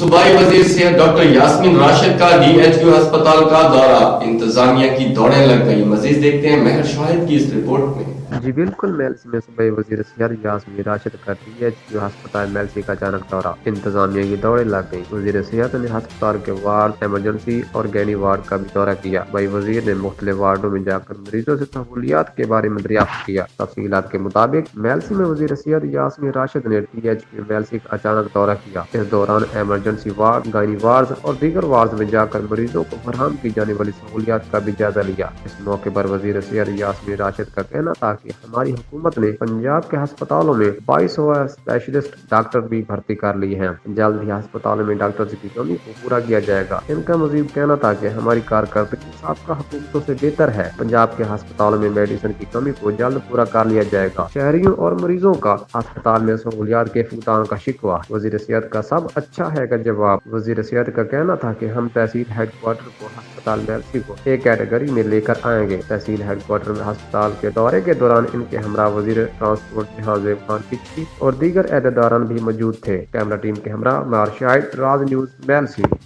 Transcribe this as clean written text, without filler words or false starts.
सूबाई वजीर सेहत डॉक्टर यास्मीन राशिद का DHQ अस्पताल का दौरा, इंतजामिया की दौड़ें लग गई। मजीद देखते हैं महर शाहिद की इस रिपोर्ट में। जी बिल्कुल, मेलसी में सूबाई वजीर सेहत यास्मीन राशिद का DHQ अस्पताल मेलसी का अचानक दौरा, इंतजामिया की दौड़ें लग गई। वजीर सेहत ने अस्पताल के वार्ड, इमरजेंसी और गैनी वार्ड का भी दौरा किया। सूबाई वजीर ने मुख्तलिफ वार्डों में जाकर मरीजों से सहूलियात के बारे में दरियाफ्त किया। तफसीलात के मुताबिक मेलसी में वजीर सेहत यास्मीन राशिद ने DHQ मेलसी का अचानक दौरा किया। इस दौरान इमरजेंसी वार्ड, गायनी वार्ड और दीगर वार्ड में जाकर मरीजों को फराहम की जाने वाली सहूलियात का भी जायजा लिया। इस मौके पर वजीर सेहत यास्मीन राशिद का कहना था कि हमारी हुकूमत ने पंजाब के अस्पतालों में 2200 स्पेशलिस्ट डॉक्टर भी भर्ती कर लिए हैं। जल्द ही अस्पतालों में डॉक्टर्स की कमी को पूरा किया जाएगा। इनका मजीद कहना था कि हमारी कारकर्दगी साबका हुकूमतों से बेहतर है। पंजाब के अस्पतालों में मेडिसिन की कमी को जल्द पूरा कर लिया जाएगा। शहरियों और मरीजों का अस्पताल में सहूलियात के फुटान का शिकवा, वजीर सेहत का सब अच्छा है का जवाब। वजीर सेहत का कहना था कि हम तहसील हेडक्वार्टर को अस्पताल मेलसी को एक कैटेगरी में लेकर आएंगे। तहसील हेडक्वार्टर में अस्पताल के दौरे के दौरान इनके हमरा वजीर ट्रांसपोर्ट जहाज़ खान चिश्ती और दीगर अहदेदारान भी मौजूद थे। कैमरा टीम के हमरा मार शाहिद, राज न्यूज़, मेलसी।